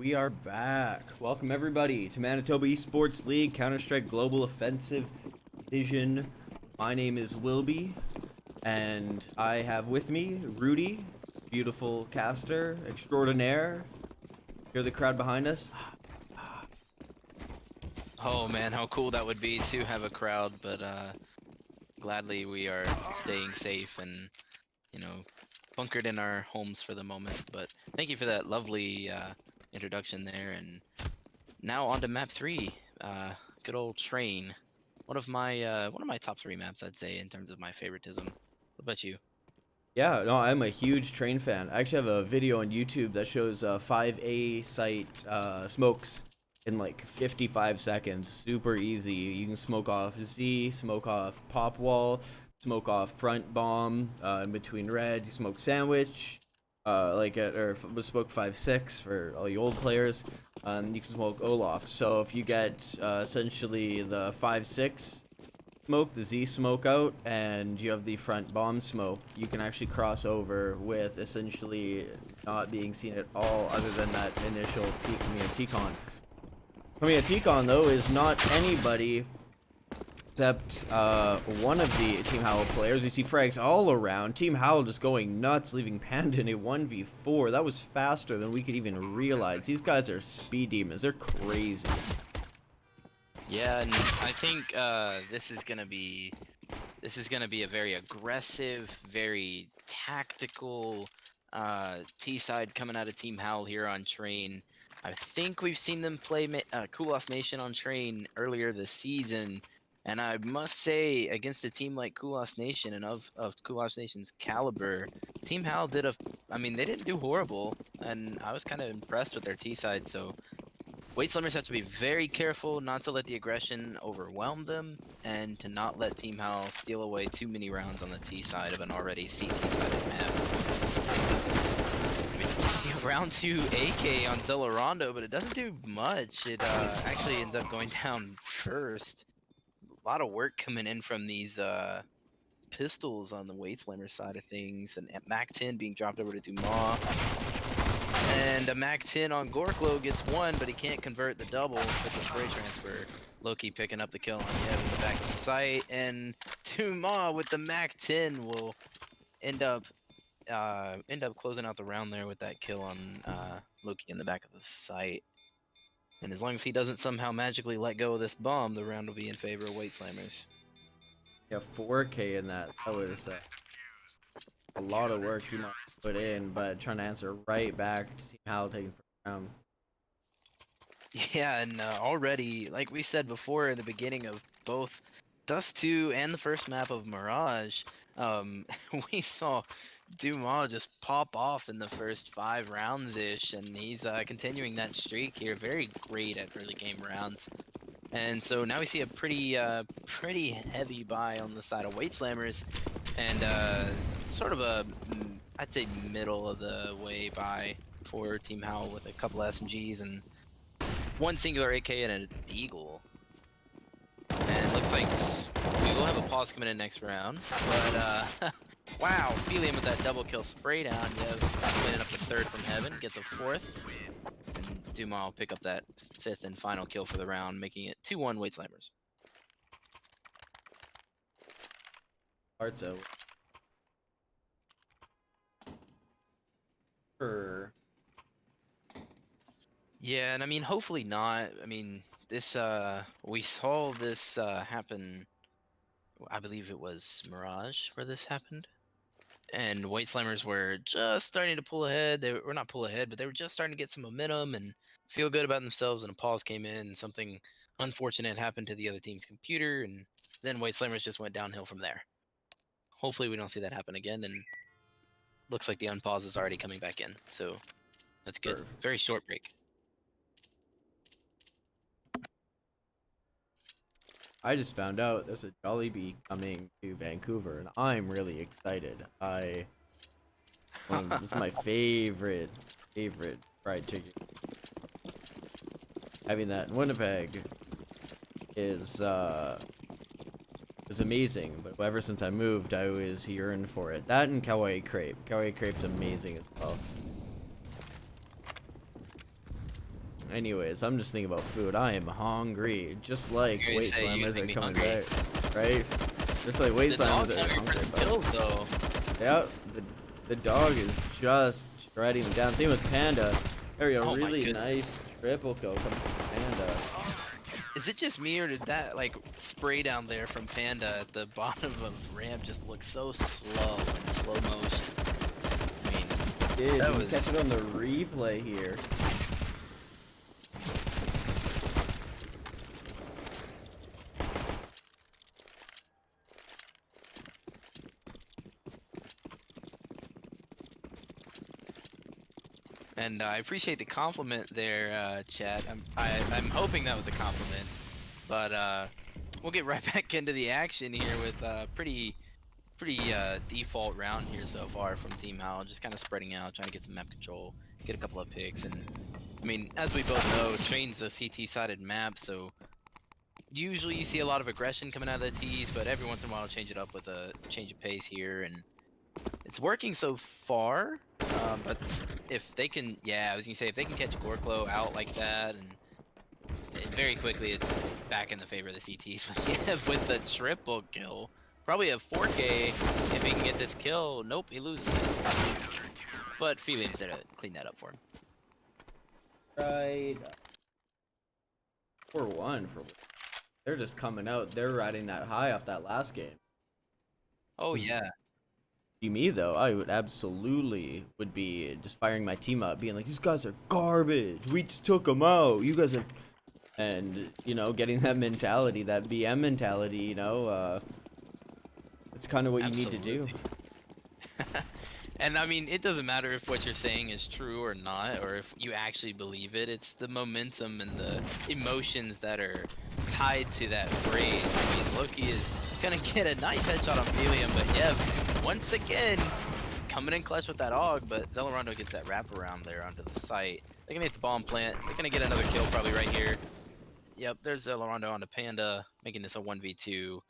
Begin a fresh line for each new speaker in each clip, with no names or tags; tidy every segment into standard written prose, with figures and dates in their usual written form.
We are back. Welcome everybody to Manitoba Esports League Counter-Strike Global Offensive Division. My name is Wilby, and I have with me Rudy, beautiful caster extraordinaire. Hear the crowd behind us?
Oh man, how cool that would be to have a crowd, but gladly we are staying safe and, bunkered in our homes for the moment. But thank you for that lovely introduction there. And now on to map 3, good old Train. One of my top 3 maps, I'd say, in terms of my favoritism. What about you?
Yeah, no, I'm a huge Train fan. I actually have a video on YouTube that shows 5A site smokes in like 55 seconds. Super easy. You can smoke off Z, smoke off pop wall, smoke off front bomb in between red. You smoke sandwich, smoke 5-6 for all you old players. You can smoke Olaf. So if you get essentially the 5-6 smoke, the Z smoke out, and you have the front bomb smoke, you can actually cross over with essentially not being seen at all other than that initial peak T-con. T-con though is not anybody except one of the Team Howl players. We see frags all around. Team Howl just going nuts, leaving Panda in a 1v4. That was faster than we could even realize. These guys are speed demons. They're crazy.
Yeah, and I think this is gonna be a very aggressive, very tactical T side coming out of Team Howl here on Train. I think we've seen them play Kulos Nation on Train earlier this season, and I must say, against a team like Kulos Nation and of Kulos Nation's caliber, Team Howl they didn't do horrible, and I was kind of impressed with their T side. So Weight Slummers have to be very careful not to let the aggression overwhelm them, and to not let Team Howl steal away too many rounds on the T side of an already CT-sided map. I mean, you see a round 2 AK on Xelerando, but it doesn't do much. It actually ends up going down first. A lot of work coming in from these pistols on the Weight Slammer side of things, and Mac 10 being dropped over to Dumas. And a Mac 10 on Gorclo gets one, but he can't convert the double with the spray transfer. Loki picking up the kill on Yevkh in the back of the site, and Dumas with the Mac 10 will end up closing out the round there with that kill on Loki in the back of the site. And as long as he doesn't somehow magically let go of this bomb, the round will be in favor of Weight Slammers.
Yeah, 4K in that. That was a lot of work you might put in, but trying to answer right back to Team Howl taking first round.
Yeah, and already, like we said before in the beginning of both Dust 2 and the first map of Mirage, we saw Dumas just pop off in the first 5 rounds-ish, and he's continuing that streak here. Very great at early game rounds. And so now we see a pretty heavy buy on the side of Weight Slammers, and sort of a, I'd say, middle of the way buy for Team Howl with a couple SMGs and one singular AK and a Deagle. And it looks like we will have a pause coming in next round, but wow, Feelium with that double kill spray down. Yevkh winning up to 3rd from heaven, gets a 4th. And Dumas will pick up that 5th and final kill for the round, making it 2-1 Weight Slammers.
Arto.
Yeah, and I mean, hopefully not. I mean, this we saw this happen. I believe it was Mirage where this happened, and Weight Slammers were just starting to pull ahead. They were not pull ahead, but they were just starting to get some momentum and feel good about themselves. And a pause came in, and something unfortunate happened to the other team's computer, and then Weight Slammers just went downhill from there. Hopefully, we don't see that happen again. And looks like the unpause is already coming back in, so that's good. Very short break.
I just found out there's a Jollibee coming to Vancouver, and I'm really excited. This is my favorite fried chicken. Having that in Winnipeg is amazing, but ever since I moved, I always yearned for it. That and Kawaii Crepe. Kawaii Crepe's amazing as well. Anyways, I'm just thinking about food. I am hungry, just like
You're gonna
weight
say you
slammers
make
are
me
coming
hungry.
back, right? Just like weight
The
slammers
dog's
are
hungry for
hungry.
the kills, though.
Yeah, the dog is just shredding them down. Same with Panda. There we go,
Oh my
really
goodness.
nice triple kill coming from Panda.
Is it just me, or did that like spray down there from Panda at the bottom of ramp just look so slow in slow motion? I mean,
Dude,
that
you
was
catch it on the replay here.
and I appreciate the compliment there, Chad. I'm hoping that was a compliment, but we'll get right back into the action here with pretty default round here so far from Team Howl, just kind of spreading out, trying to get some map control, get a couple of picks, and I mean, as we both know, Train's a CT-sided map, so usually you see a lot of aggression coming out of the T's, but every once in a while change it up with a change of pace here, and it's working so far. But if they can, yeah, I was gonna say if they can catch Gorclo out like that, and very quickly it's back in the favor of the CTs. But yeah, with the triple kill, probably a 4K if he can get this kill. Nope, he loses it. But Feelium's there to clean that up for him.
Right. 4-1 for. They're just coming out. They're riding that high off that last game.
Oh yeah.
Be me though, I would absolutely would be just firing my team up, being like, these guys are garbage. We just took them out. You guys are, and you know, getting that mentality, that BM mentality. You know, it's kind of what you need to do.
And I mean, it doesn't matter if what you're saying is true or not, or if you actually believe it. It's the momentum and the emotions that are tied to that phrase. I mean, Loki is gonna get a nice headshot on Feelium, but Yevkh, once again, coming in clutch with that AUG, but Xelerando gets that wraparound there onto the site. They're gonna hit the bomb plant. They're gonna get another kill probably right here. Yep, there's Xelerando onto Panda, making this a 1v2.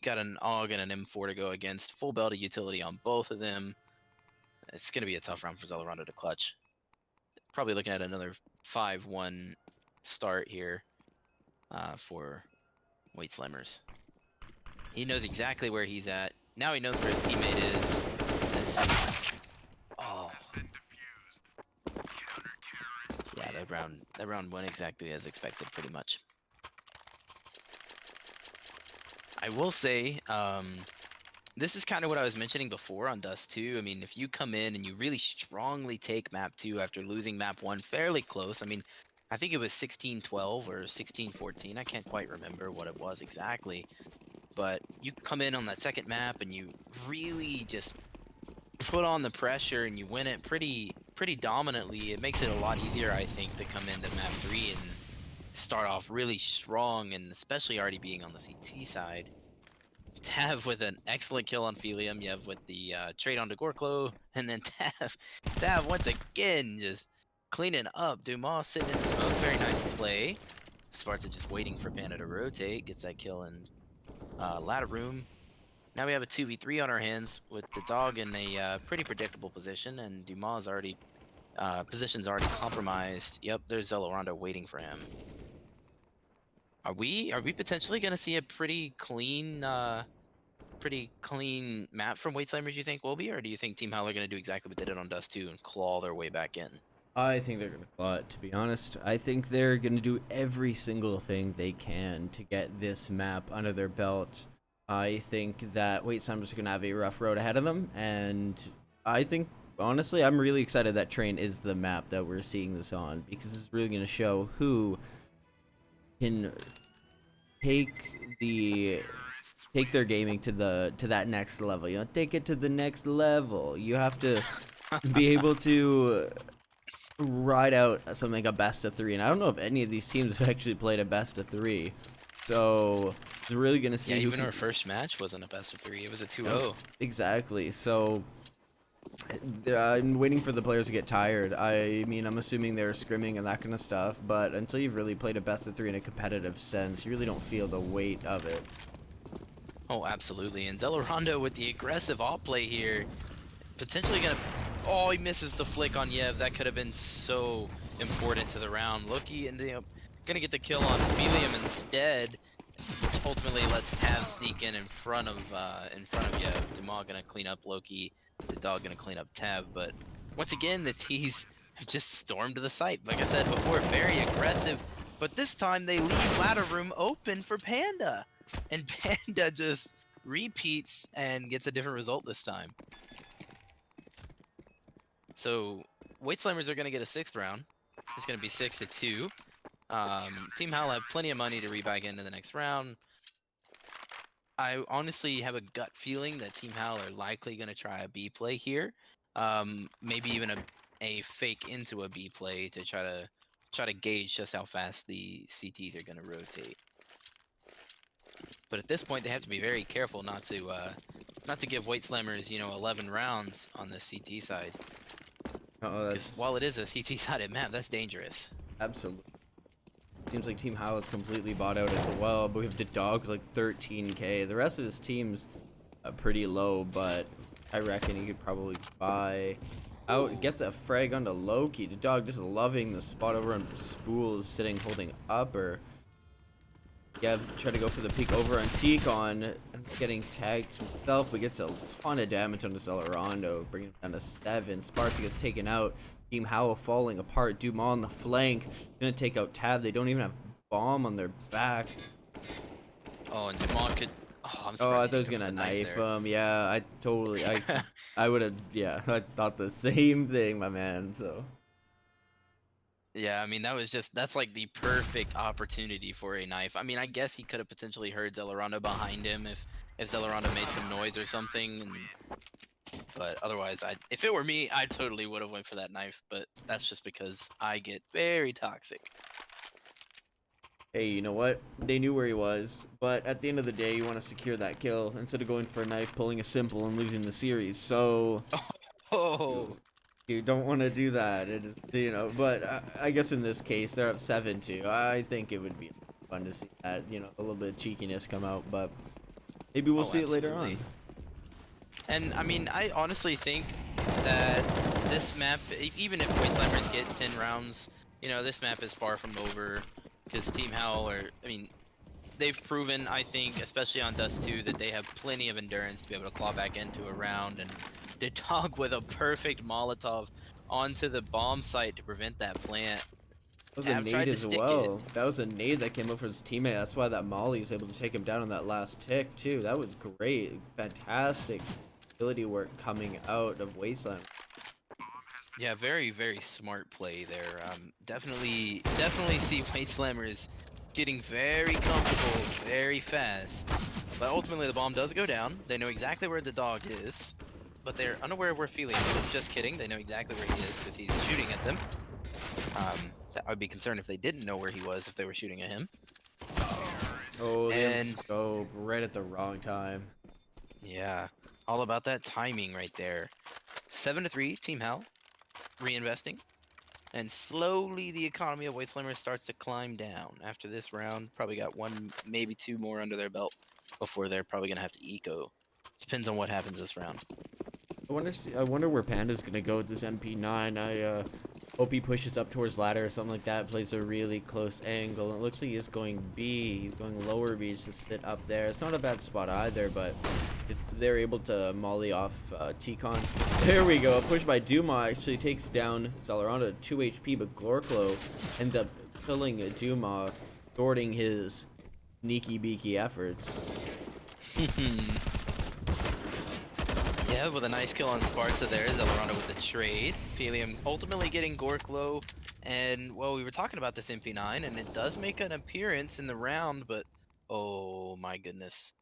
Got an AUG and an M4 to go against. Full belt of utility on both of them. It's going to be a tough round for Xelerando to clutch. Probably looking at another 5-1 start here for Weight Slammers. He knows exactly where he's at. Now he knows where his teammate is. This is... Oh. Yeah, that round went exactly as expected, pretty much. I will say, this is kind of what I was mentioning before on Dust 2. I mean, if you come in and you really strongly take map 2 after losing map 1 fairly close, I mean, I think it was 16-12 or 16-14. I can't quite remember what it was exactly. But you come in on that second map and you really just put on the pressure and you win it pretty dominantly. It makes it a lot easier, I think, to come into map 3 and start off really strong, and especially already being on the CT side. Tav with an excellent kill on Feelium. Yev with the trade onto Gorclo, and then Tav once again just cleaning up. Dumas sitting in the smoke. Very nice play. Spzrta just waiting for Panda to rotate. Gets that kill in ladder room. Now we have a 2v3 on our hands with the dog in a pretty predictable position, and Dumas already position's already compromised. Yep, there's Xelerando waiting for him. Are we potentially gonna see a pretty clean map from Weight Slammers, you think, will be, or do you think Team Howl are gonna do exactly what they did on Dust 2 and claw their way back in?
I think they're gonna claw it, to be honest. I think they're gonna do every single thing they can to get this map under their belt. I think that Weight Slammers are gonna have a rough road ahead of them, and I think, honestly, I'm really excited that Train is the map that we're seeing this on, because it's really gonna show who can take their gaming to that next level. You know, take it to the next level. You have to be able to ride out something like a best of 3, and I don't know if any of these teams have actually played a best of 3. So it's really gonna see.
Yeah, even our first match wasn't a best of 3; it was a 2-0.
Exactly. So I'm waiting for the players to get tired. I mean, I'm assuming they're scrimming and that kind of stuff, but until you've really played a best of 3 in a competitive sense, you really don't feel the weight of it.
Oh, absolutely. And Xelerando with the aggressive off play here, potentially gonna... Oh, he misses the flick on Yev. That could have been so important to the round. Loki ended up gonna get the kill on Feelium instead, which ultimately lets Tav sneak in front of Yevkh. Dumas gonna clean up Loki, the dog gonna clean up Tav, but once again the T's have just stormed to the site. Like I said before, very aggressive, but this time they leave ladder room open for Panda, and Panda just repeats and gets a different result this time. So Weight Slammers are gonna get a 6th round. It's gonna be 6-2. Team Howl have plenty of money to rebag into the next round. I honestly have a gut feeling that Team Howl are likely going to try a B play here. Maybe even a fake into a B play to try to gauge just how fast the CTs are going to rotate. But at this point, they have to be very careful not to give Weight Slammers 11 rounds on the CT side. Because while it is a CT sided map, that's dangerous.
Absolutely. Seems like Team Howl is completely bought out as well, but we have the dog's like 13k. The rest of his team's pretty low, but I reckon he could probably buy out. Gets a frag onto Loki. The dog just loving the spot over on Spool, sitting holding upper. Yeah, try to go for the peek over on Tikon, getting tagged himself, but gets a ton of damage on the Xelerando, bringing it down to 7. Spzrta gets taken out. Team Howl falling apart. Dumas on the flank, gonna take out Tab. They don't even have bomb on their back.
Oh, and Dumas could. Oh, I'm surprised.
Oh, I thought he was gonna knife him. Yeah, I would have. Yeah, I thought the same thing, my man. So.
Yeah, I mean, that's like the perfect opportunity for a knife. I mean, I guess he could have potentially heard Xelerando behind him if Xelerando made some noise or something. But otherwise, if it were me, I totally would have went for that knife. But that's just because I get very toxic.
Hey, you know what? They knew where he was, but at the end of the day, you want to secure that kill instead of going for a knife, pulling a simple, and losing the series. So.
Oh.
You don't want to do that. It is, but I guess in this case they're up 7-2. I think it would be fun to see that, a little bit of cheekiness come out, but maybe we'll see it later on.
And I mean, I honestly think that this map, even if Weight Slammers get 10 rounds, this map is far from over, because Team Howl they've proven, I think, especially on Dust 2, that they have plenty of endurance to be able to claw back into a round, and the dog with a perfect Molotov onto the bomb site to prevent that plant.
That was a nade as well. That was a nade that came up for his teammate. That's why that Molly was able to take him down on that last tick, too. That was great. Fantastic ability work coming out of Wasteland.
Yeah, very, very smart play there. Definitely see Weight Slammers getting very comfortable very fast. But ultimately, the bomb does go down. They know exactly where the dog is. But they're unaware of where Feelium is. Just kidding. They know exactly where he is because he's shooting at them. I would be concerned if they didn't know where he was if they were shooting at him.
Oh, they scope right at the wrong time.
Yeah, all about that timing right there. 7-3, Team Howl reinvesting. And slowly the economy of Weight Slammers starts to climb down. After this round, probably got 1, maybe 2 more under their belt before they're probably going to have to eco. Depends on what happens this round.
I wonder where Panda's gonna go with this MP9. I hope he pushes up towards ladder or something like that, plays a really close angle. It looks like he's going B. He's going lower B to sit up there. It's not a bad spot either, but they're able to molly off Tikon. There we go. A push by Dumas actually takes down Xelerando at 2 HP, but Gorclo ends up killing Dumas, thwarting his sneaky beaky efforts.
Yeah, with a nice kill on Spzrta there. Xelerando with the trade. Feelium ultimately getting Gorclo. And, well, we were talking about this MP9, and it does make an appearance in the round, but, oh my goodness.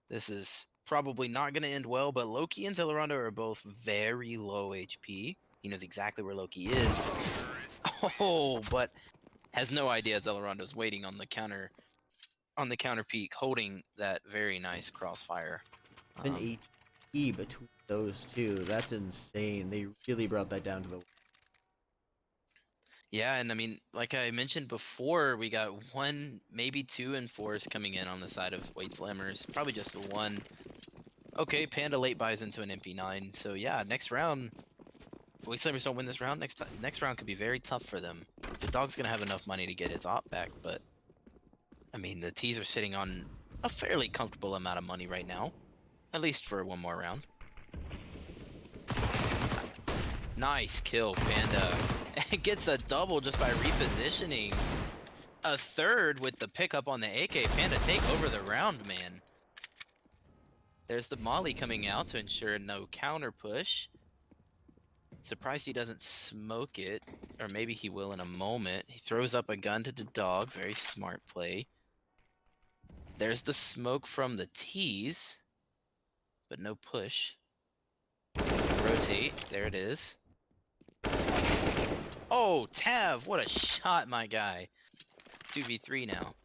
This is probably not going to end well, but Loki and Xelerando are both very low HP. He knows exactly where Loki is. Oh, but has no idea Xelerando's waiting on the counter peak, holding that very nice crossfire.
An HP between those two. That's insane. They really brought that down to the.
Yeah, and I mean, like I mentioned before, we got 1, maybe 2 enforce coming in on the side of Weight Slammers. Probably just 1. Okay, Panda late buys into an MP9. So yeah, next round, We Slammers don't win this round, next round could be very tough for them. The dog's gonna have enough money to get his op back, but I mean the T's are sitting on a fairly comfortable amount of money right now, at least for one more round. Nice kill, Panda. It gets a double just by repositioning. A third with the pickup on the AK. Panda take over the round, man. There's the molly coming out to ensure no counter push. Surprised he doesn't smoke it, or maybe he will in a moment. He throws up a gun to the dog. Very smart play. There's the smoke from the T's, but no push. Rotate. There it is. Oh, Tav! What a shot, my guy. 2v3 now.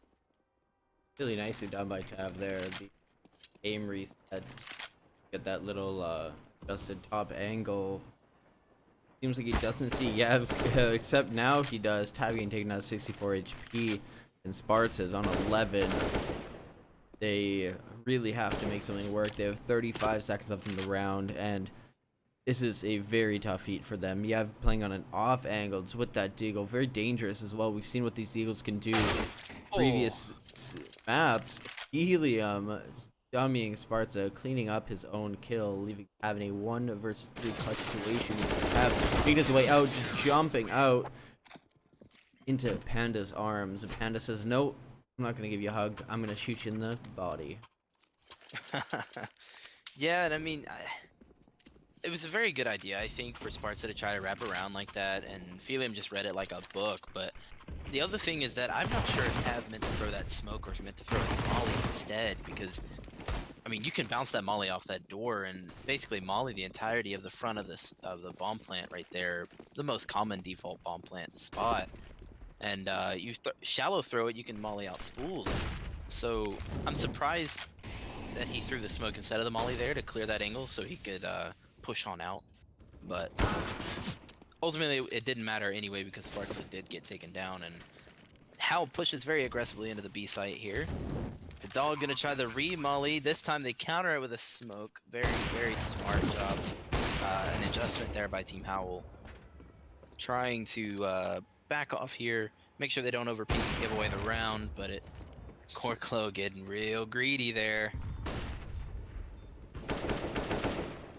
Really nicely done by Tav there. The aim reset. Get that little adjusted top angle. Seems like he doesn't see Yevkh, except now he does. Tav getting taken out 64 HP, and Spzrta is on 11. They really have to make something work. They have 35 seconds left in the round, and this is a very tough feat for them. Yevkh playing on an off angle just with that deagle. Very dangerous as well. We've seen what these deagles can do in previous maps. Feelium dummying Spzrta, cleaning up his own kill, leaving having a 1 versus 3 clutch situation. Tav beat his way out, jumping out into Panda's arms. Panda says, "No, I'm not gonna give you a hug. I'm gonna shoot you in the body."
Yeah, and I mean, it was a very good idea, I think, for Spzrta to try to wrap around like that, and Feelium just read it like a book, but the other thing is that I'm not sure if Tav meant to throw that smoke or if he meant to throw his molly instead, because, I mean, you can bounce that molly off that door and basically molly the entirety of the front of the bomb plant right there, the most common default bomb plant spot, and you shallow throw it, you can molly out spools, so I'm surprised that he threw the smoke instead of the molly there to clear that angle so he could push on out, but ultimately it didn't matter anyway because Spzrta did get taken down, and Howl pushes very aggressively into the B site here. The dog gonna try the re-molly. This time they counter it with a smoke. Very, very smart job. An adjustment there by Team Howl. Trying to back off here, make sure they don't overpeak and give away the round, but Gorclo getting real greedy there.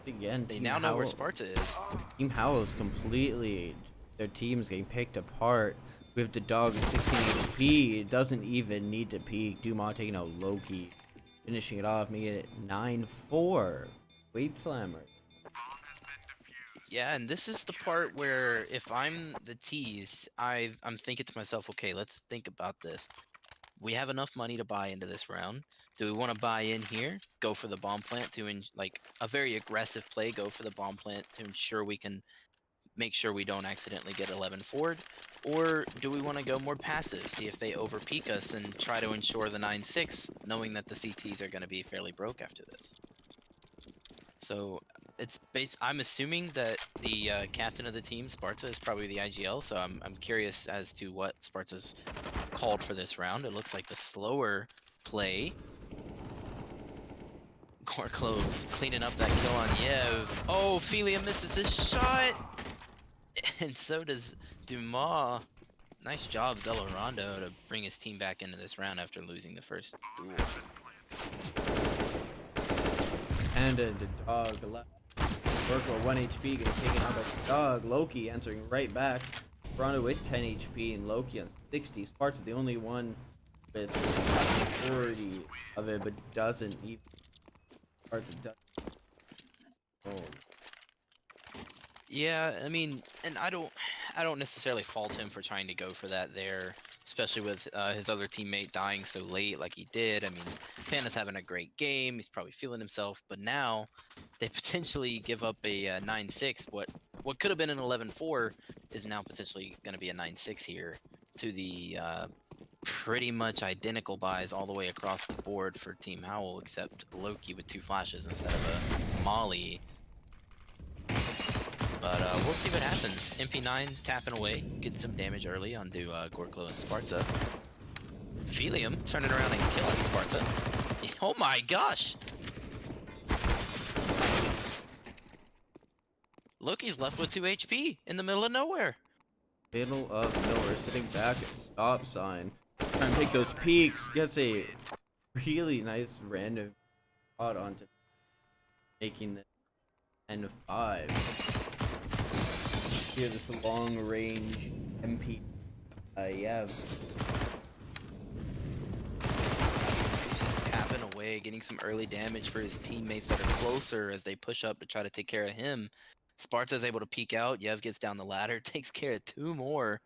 Again,
they now know where Spzrta is.
Team Howl is completely, their team's getting picked apart. We have the dog at 16 HP. It doesn't even need to peek. Duma taking out Loki, finishing it off, making it 9-4. Weight Slammer.
Yeah, and this is the part where if I'm the T's, I'm thinking to myself, okay, let's think about this. We have enough money to buy into this round. Do we want to buy in here? Go for the bomb plant like a very aggressive play. Go for the bomb plant to ensure we can make sure we don't accidentally get 11 forward, or do we want to go more passive, see if they overpeak us and try to ensure the 9-6, knowing that the CTs are going to be fairly broke after this. So it's I'm assuming that the captain of the team, Spzrta, is probably the IGL, so I'm curious as to what Spzrta's called for this round. It looks like the slower play. Gorclo cleaning up that kill on Yevkh. Oh, Feelium misses his shot! And so does Dumas. Nice job, Xelerando, to bring his team back into this round after losing the first duel.
Panda and the dog left. Gorclo 1 HP getting taken out by the dog. Loki answering right back. Xelerando with 10 HP and Loki on 60. Spzrta's the only one with 40 of it, but doesn't even. Spzrta doesn't. Oh.
Yeah, I mean, and I don't necessarily fault him for trying to go for that there, especially with his other teammate dying so late like he did. I mean, Panda's having a great game. He's probably feeling himself, but now they potentially give up a 9-6. What could have been an 11-4 is now potentially going to be a 9-6 here to the pretty much identical buys all the way across the board for Team Howl, except Loki with 2 flashes instead of a molly. But we'll see what happens. MP9 tapping away, getting some damage early onto Gorclo and Spzrta. Feelium turning around and killing Spzrta. Oh my gosh! Loki's left with 2 HP in the middle of nowhere.
Middle of nowhere, sitting back at stop sign. Trying to take those peaks. Gets a really nice random shot onto making the 10-5. Here, this long range MP. Yevkh.
Just tapping away, getting some early damage for his teammates that are closer as they push up to try to take care of him. Spzrta's able to peek out. Yevkh gets down the ladder, takes care of 2 more.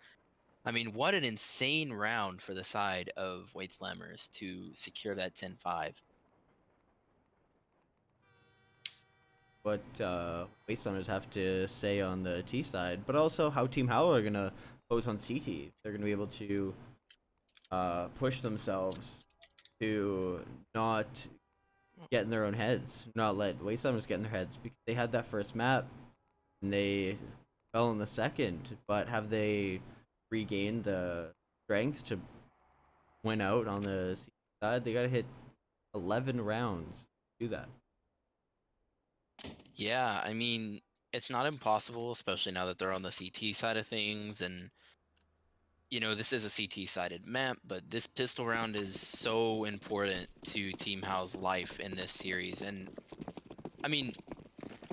I mean, what an insane round for the side of Weight Slammers to secure that 10-5.
What Wastelanders have to say on the T side, but also how Team Howl are gonna pose on CT. They're gonna be able to push themselves to not get in their own heads, not let Wastelanders get in their heads, because they had that first map and they fell in the second. But have they regained the strength to win out on the CT side? They gotta hit 11 rounds to do that.
Yeah, I mean, it's not impossible, especially now that they're on the CT side of things. And, you know, this is a CT sided map, but this pistol round is so important to Team Howl's life in this series. And, I mean,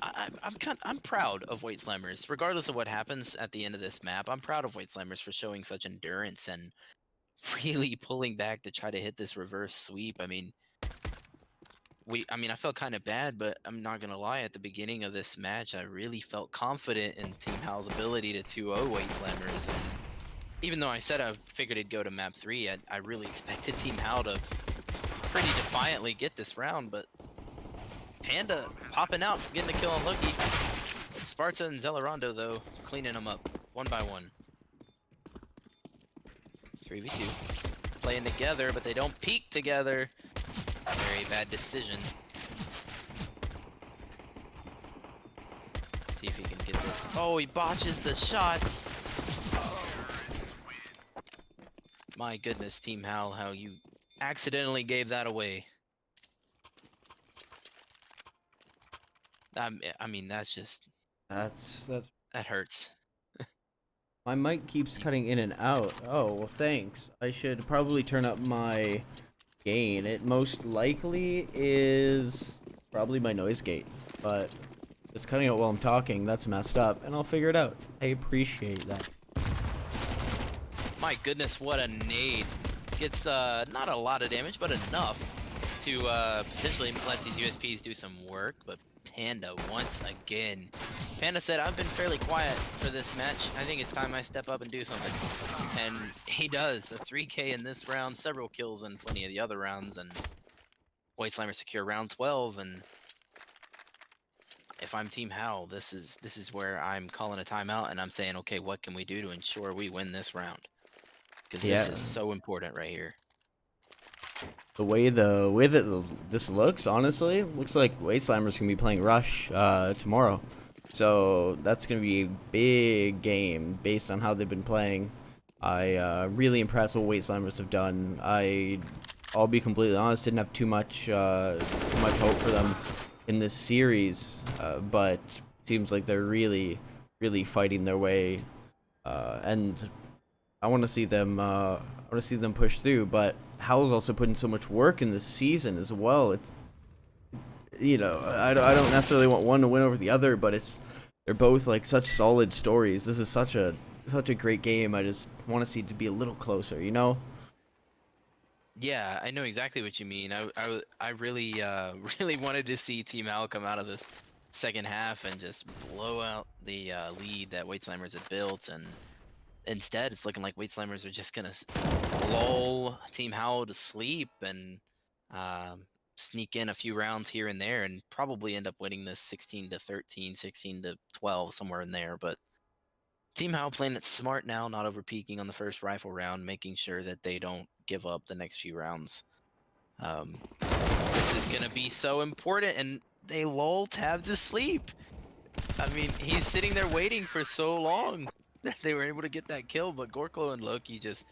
I'm proud of Weight Slammers, regardless of what happens at the end of this map. I'm proud of Weight Slammers for showing such endurance and really pulling back to try to hit this reverse sweep. I mean, I felt kind of bad, but I'm not gonna lie. At the beginning of this match, I really felt confident in Team Howl's ability to 2-0 Weight Slammers. And even though I said I figured it'd go to map 3, I really expected Team Howl to pretty defiantly get this round. But Panda popping out, getting a kill on Loki. Spzrta and Xelerando, though, cleaning them up one by one. 3v2. Playing together, but they don't peek together. Very bad decision. See if he can get this. Oh, he botches the shots. My goodness, Team Howl, how you accidentally gave that away. I mean, that's just...
That's
that hurts.
My mic keeps cutting in and out. Oh, well, thanks. I should probably turn up my gain. It most likely is probably my noise gate, but it's cutting out while I'm talking. That's messed up, and I'll figure it out. I appreciate that.
My goodness, what a nade. Gets not a lot of damage, but enough to potentially let these USPs do some work. But Panda, once again. Panda said, I've been fairly quiet for this match. I think it's time I step up and do something. And he does. A 3K in this round, several kills in plenty of the other rounds, and Weight Slammer secure round 12. And if I'm Team Howl, this is where I'm calling a timeout, and I'm saying, okay, what can we do to ensure we win this round? Because this is so important right here.
The way that this looks, honestly, looks like Weight Slammers can be playing Rush tomorrow. So that's going to be a big game based on how they've been playing. Really impressed with what Weight Slammers have done. I'll be completely honest, didn't have too much hope for them in this series, but seems like they're really fighting their way, and I want to see them push through. But Howl's also put in so much work in this season as well. It's, you know, I don't necessarily want one to win over the other, but they're both like such solid stories. This is such a great game. I just want to see it to be a little closer, you know?
Yeah, I know exactly what you mean. I really really wanted to see Team Howl come out of this second half and just blow out the lead that Weight Slammers had built, and instead it's looking like Weight Slammers are just gonna lull Team Howl to sleep and sneak in a few rounds here and there and probably end up winning this 16-13, 16-12, somewhere in there. But Team Howl playing it smart now, not over peaking on the first rifle round, making sure that they don't give up the next few rounds. This is gonna be so important, and they lull Tab to sleep. I mean, he's sitting there waiting for so long that they were able to get that kill, but Gorclo and Loki just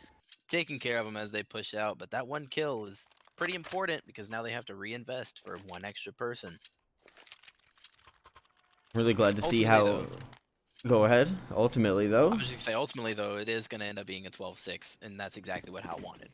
taking care of him as they push out. But that one kill is pretty important because now they have to reinvest for one extra person.
Really glad to see
Ultimately,
how.
though,
Go ahead. Ultimately,
I
though.
was just gonna say, ultimately though, it is gonna end up being a 12-6, and that's exactly what Howl wanted.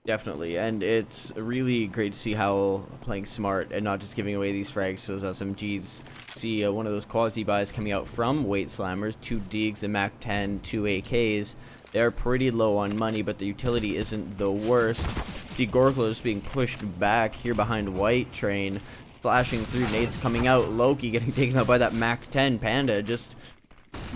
Definitely, and it's really great to see Howl playing smart and not just giving away these frags to those SMGs. See one of those quasi buys coming out from Weight Slammers, 2 Deegs, a Mac 10, 2 AKs. They're pretty low on money, but the utility isn't the worst. See Gorclo just being pushed back here behind White Train, flashing through nades coming out. Loki getting taken out by that Mac 10. Panda just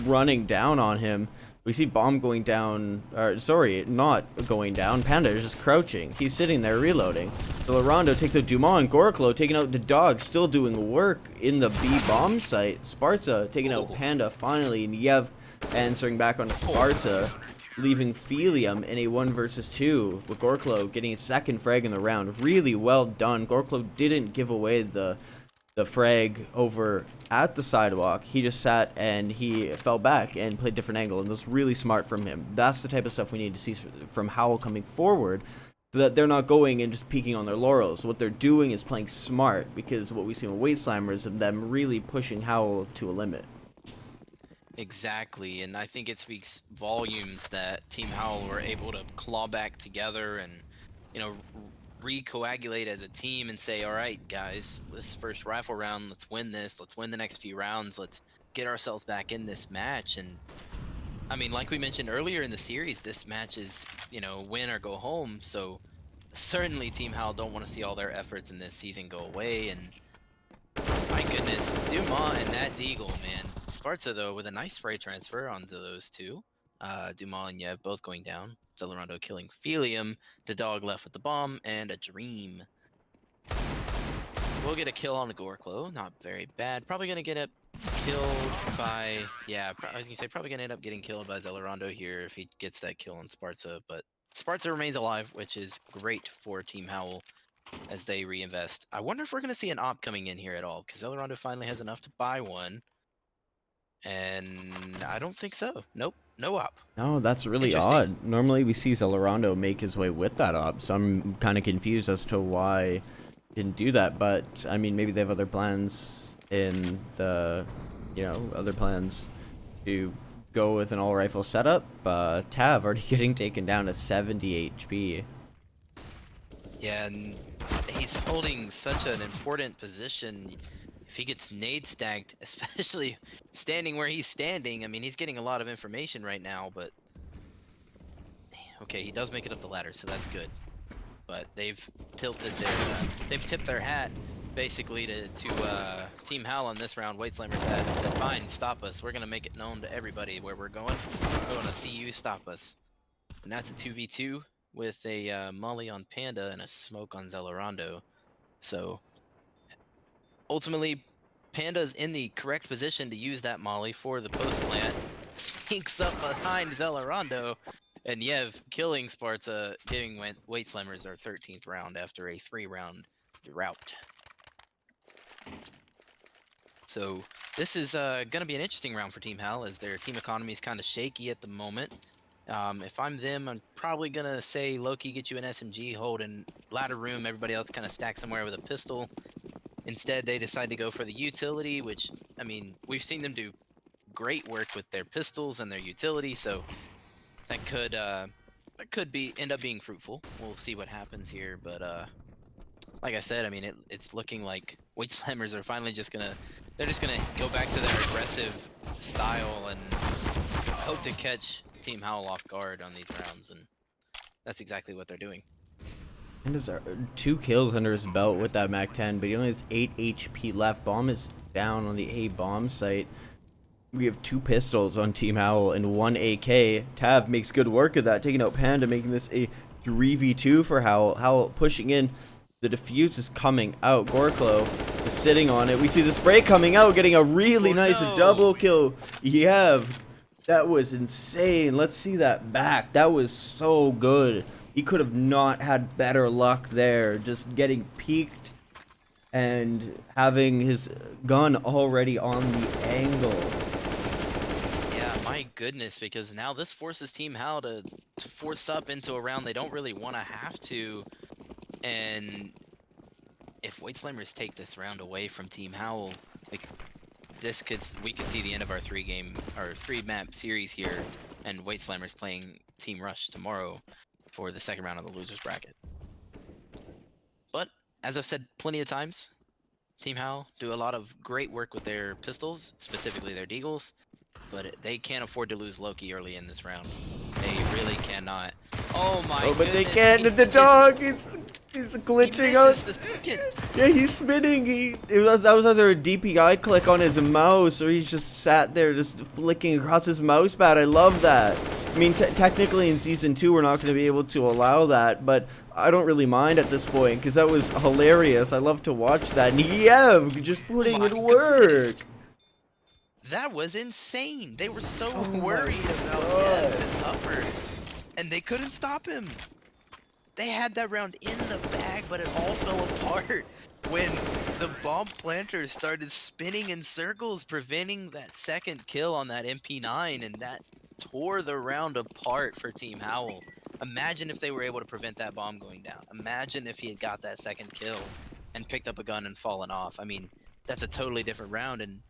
running down on him. We see Bomb going down, or sorry, not going down. Panda is just crouching. He's sitting there reloading. Xelerando takes out Dumont, and Gorclo taking out the dog, still doing work in the B bomb site. Spzrta taking out Panda finally, and Yevkh answering back on Spzrta, leaving Feelium in a 1 versus 2, with Gorclo getting a second frag in the round. Really well done. Gorclo didn't give away the frag over at the sidewalk. He just sat and he fell back and played different angle, and it was really smart from him. That's the type of stuff we need to see from Howl coming forward, so that they're not going and just peeking on their laurels. What they're doing is playing smart, because what we see with Weight Slammers is them really pushing Howl to a limit.
Exactly, and I think it speaks volumes that Team Howl were able to claw back together and, you know, recoagulate as a team and say, all right, guys, this first rifle round, let's win this. Let's win the next few rounds. Let's get ourselves back in this match. And I mean, like we mentioned earlier in the series, this match is, you know, win or go home. So certainly Team Howl don't want to see all their efforts in this season go away. And my goodness, Dumont and that Deagle, man. Spzrta, though, with a nice spray transfer onto those two. Dumont and Yevkh both going down. Xelerando killing Feelium. The dog left with the bomb, and a dream. We'll get a kill on the Gorclo. Not very bad. Probably going to get it killed by... Yeah, I was going to say probably going to end up getting killed by Xelerando here if he gets that kill on Spzrta. But Spzrta remains alive, which is great for Team Howl as they reinvest. I wonder if we're going to see an op coming in here at all, because Xelerando finally has enough to buy one. And I don't think so. Nope, no op.
No, that's really odd. Normally we see Xelerando make his way with that op, so I'm kind of confused as to why he didn't do that. But I mean, maybe they have other plans in the, other plans to go with an all rifle setup. Tav already getting taken down to 70 HP.
Yeah, and he's holding such an important position. If he gets nade stacked, especially standing where he's standing, I mean, he's getting a lot of information right now, but... Okay, he does make it up the ladder, so that's good. But they've tilted their... they've tipped their hat, basically, to Team Howl on this round. Weight Slammers hat and said, fine, stop us. We're going to make it known to everybody where we're going. We're going to see you stop us. And that's a 2v2 with a molly on Panda and a smoke on Xelerando. So... ultimately, Panda's in the correct position to use that molly for the post plant. Sneaks up behind Xelerando, and Yevkh killing Spzrta, giving Weight Slammers their 13th round after a 3-round drought. So this is going to be an interesting round for Team Howl, as their team economy is kind of shaky at the moment. If I'm them, I'm probably going to say, Loki, get you an SMG, hold in ladder room, everybody else kind of stack somewhere with a pistol. Instead, they decide to go for the utility, which, I mean, we've seen them do great work with their pistols and their utility, so that could end up being fruitful. We'll see what happens here, but like I said, I mean, it's looking like Weight Slammers are finally they're just gonna go back to their aggressive style and hope to catch Team Howl off guard on these rounds, and that's exactly what they're doing.
And there's 2 kills under his belt with that Mac 10, but he only has 8 HP left. Bomb is down on the A bomb site. We have 2 pistols on Team Howl and 1 AK. Tav makes good work of that, taking out Panda, making this a 3v2 for Howl. Howl pushing in. The defuse is coming out. Gorclo is sitting on it. We see the spray coming out, getting a really nice double kill. Yevkh, that was insane. Let's see that back. That was so good. He could have not had better luck there, just getting peeked and having his gun already on the angle.
Yeah, my goodness, because now this forces Team Howl to force up into a round they don't really want to have to. And if Weight Slammers take this round away from Team Howl, like, we could see the end of our 3-map series here, and Weight Slammers playing Team Rush tomorrow for the second round of the losers bracket. But as I've said plenty of times, Team Howl do a lot of great work with their pistols, specifically their deagles, but they can't afford to lose Loki early in this round. They really cannot. Oh my
Oh, but
goodness,
they can't. The dog, he's glitching out.
The second.
Yeah, he's spinning. That was either a DPI click on his mouse, or he's just sat there just flicking across his mouse pad. I love that. I mean, technically in Season 2, we're not going to be able to allow that, but I don't really mind at this point, because that was hilarious. I love to watch that. And Yevkh just putting in work.
Goodness. That was insane. They were so worried about Yevkh and Upper, and they couldn't stop him. They had that round in the bag, but it all fell apart when the bomb planters started spinning in circles, preventing that second kill on that MP9, and that tore the round apart for Team Howl. Imagine if they were able to prevent that bomb going down. Imagine if he had got that second kill and picked up a gun and fallen off. I mean, that's a totally different round, and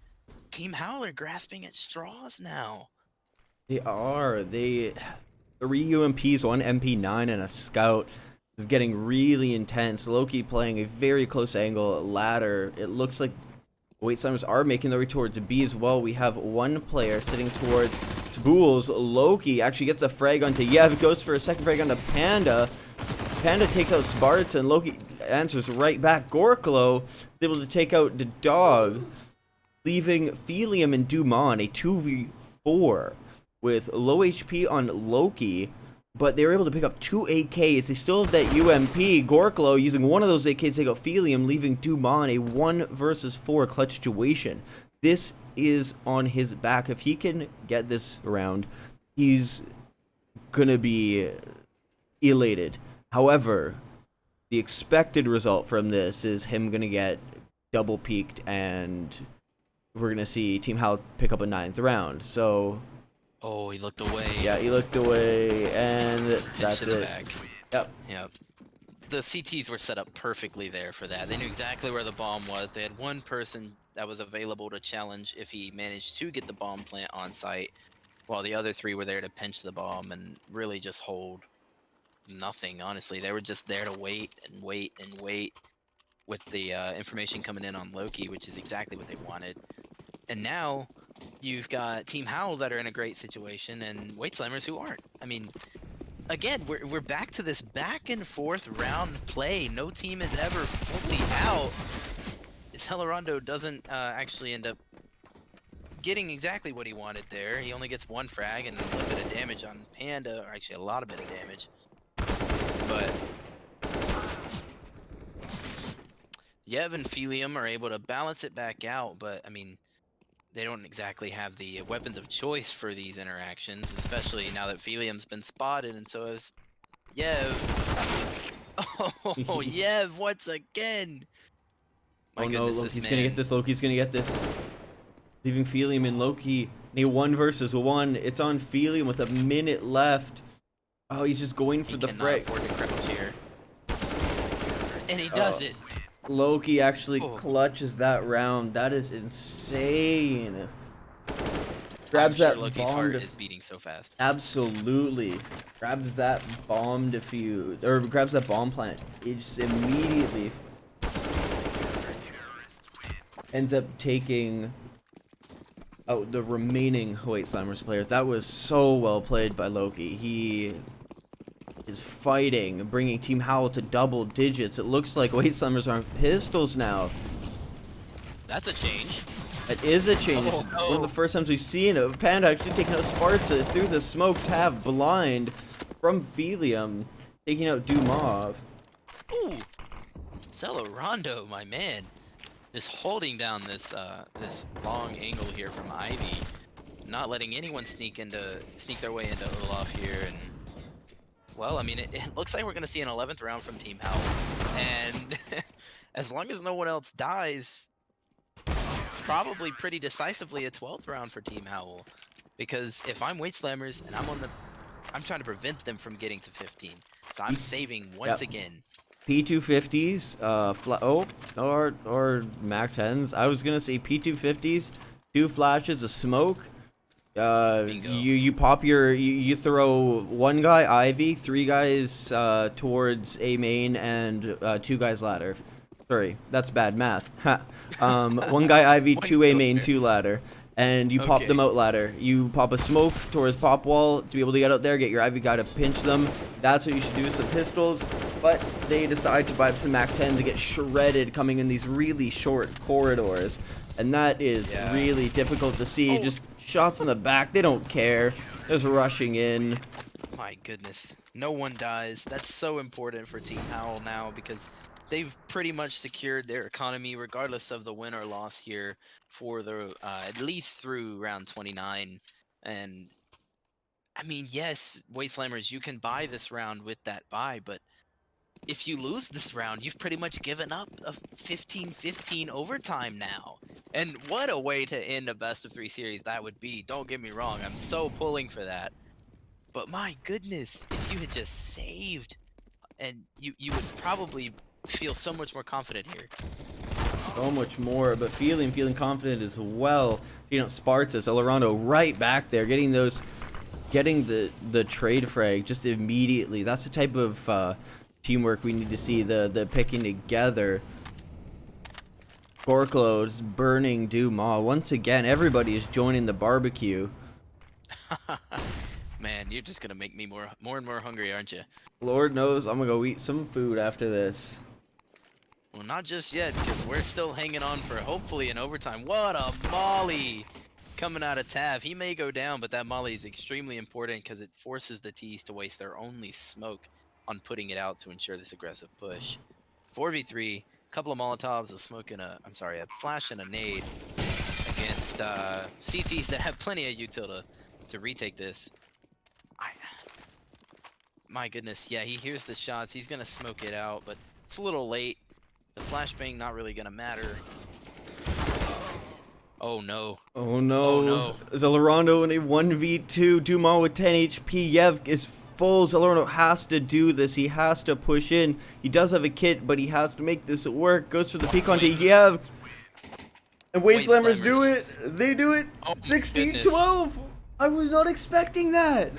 Team Howl are grasping at straws now.
They are. 3 UMPs, 1 MP9, and a scout. Is getting really intense. Loki playing a very close angle ladder. It looks like Weight Slammers are making their way towards B as well. We have one player sitting towards Spools. Loki actually gets a frag onto Yevkh, goes for a second frag onto Panda. Panda takes out Spzrta, and Loki answers right back. Gorclo is able to take out the dog, leaving Feelium and Dumont a 2v4 with low HP on Loki. But they were able to pick up 2 AKs. They still have that UMP. Gorclo using one of those AKs to take out Feelium, leaving Dumont a 1 versus 4 clutch situation. This is on his back. If he can get this round, he's gonna be elated. However, the expected result from this is him gonna get double peaked, and we're gonna see Team Howl pick up a 9th round. So.
Oh, he looked away.
Yeah, he looked away, and that's it. Yep.
Yep. The CTs were set up perfectly there for that. They knew exactly where the bomb was. They had one person that was available to challenge if he managed to get the bomb plant on site, while the other 3 were there to pinch the bomb and really just hold nothing, honestly. They were just there to wait and wait and wait with the information coming in on Loki, which is exactly what they wanted. And now you've got Team Howl that are in a great situation, and Weight Slammers who aren't. I mean, again, we're back to this back and forth round play. No team is ever fully out. Xelerando doesn't actually end up getting exactly what he wanted there. He only gets 1 frag and a little bit of damage on Panda, or actually a lot of bit of damage. But Yevkh and Feelium are able to balance it back out, but I mean, they don't exactly have the weapons of choice for these interactions, especially now that Feelium's been spotted, and so is Yevkh. Oh, Yevkh once again! My goodness,
no, Loki's gonna get this. Loki's gonna get this. Leaving Feelium and Loki in a 1 versus 1. It's on Feelium with a minute left. Oh, he's just going for the frag.
He cannot afford to crouch here. And he does it.
Loki actually clutches that round. That is insane. Grabs that
Loki's
bomb.
Heart is beating so fast.
Absolutely. Grabs that bomb defuse, or grabs that bomb plant. It just immediately ends up taking out the remaining Weight Slammers players. That was so well played by Loki. He is fighting, bringing Team Howl to double digits. It looks like Weight Slammers are on pistols now.
That's a change.
It is a change.
Oh, no.
One of the first times we've seen it. Panda actually taking out Spzrta through the smoke tab blind from Feelium, taking out Dumont.
Ooh, Xelerando, my man, is holding down this this long angle here from Ivy, not letting anyone sneak their way into Olaf here. And well, I mean, it looks like we're gonna see an 11th round from Team Howl, and as long as no one else dies, probably pretty decisively a 12th round for Team Howl. Because if I'm Weight Slammers and I'm trying to prevent them from getting to 15, so I'm saving once again.
P250s, or Mac 10s. I was gonna say P250s, 2 flashes of smoke.
Bingo.
You pop you throw 1 guy Ivy, 3 guys towards A main, and 2 guys ladder. Sorry, that's bad math. 1 guy Ivy, 2 A main, 2 ladder, and you pop them out ladder. You pop a smoke towards pop wall to be able to get out there, get your Ivy guy to pinch them. That's what you should do with some pistols. But they decide to buy some MAC-10 to get shredded coming in these really short corridors. And that is really difficult to see. Just shots in the back. They don't care. Just rushing in.
My goodness. No one dies. That's so important for Team Howl now because they've pretty much secured their economy regardless of the win or loss here for the at least through round 29. And I mean, yes, Wastelanders, you can buy this round with that buy, but if you lose this round, you've pretty much given up a 15-15 overtime now. And what a way to end a best-of-3 series that would be. Don't get me wrong, I'm so pulling for that. But my goodness, if you had just saved, and you would probably feel so much more confident here.
So much more, but feeling confident as well. You know, Spzrta, Xelerando right back there, getting the trade frag just immediately. That's the type of teamwork we need to see, the picking together. Gorclo is burning Dumas. Once again, everybody is joining the barbecue.
Man, you're just gonna make me more and more hungry, aren't you?
Lord knows I'm gonna go eat some food after this.
Well, not just yet, because we're still hanging on for hopefully an overtime. What a molly coming out of Tav. He may go down, but that molly is extremely important because it forces the T's to waste their only smoke on putting it out to ensure this aggressive push. 4v3, couple of Molotovs, a smoke and a flash and a nade against CTs that have plenty of util to retake this. My goodness, yeah, he hears the shots. He's gonna smoke it out, but it's a little late. The flashbang not really gonna matter. Oh no.
Oh no.
Oh no.
Xelerando in a 1v2. Dumas with 10 HP. Yevkh is full. Xelerando has to do this. He has to push in. He does have a kit, but he has to make this work. Goes for the peek onto Yevkh. And Wastelanders do it. They do it. 16-12. I was not expecting that.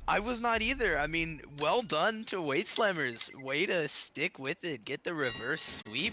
I was not either. I mean, well done to Wastelanders. Way to stick with it. Get the reverse sweep.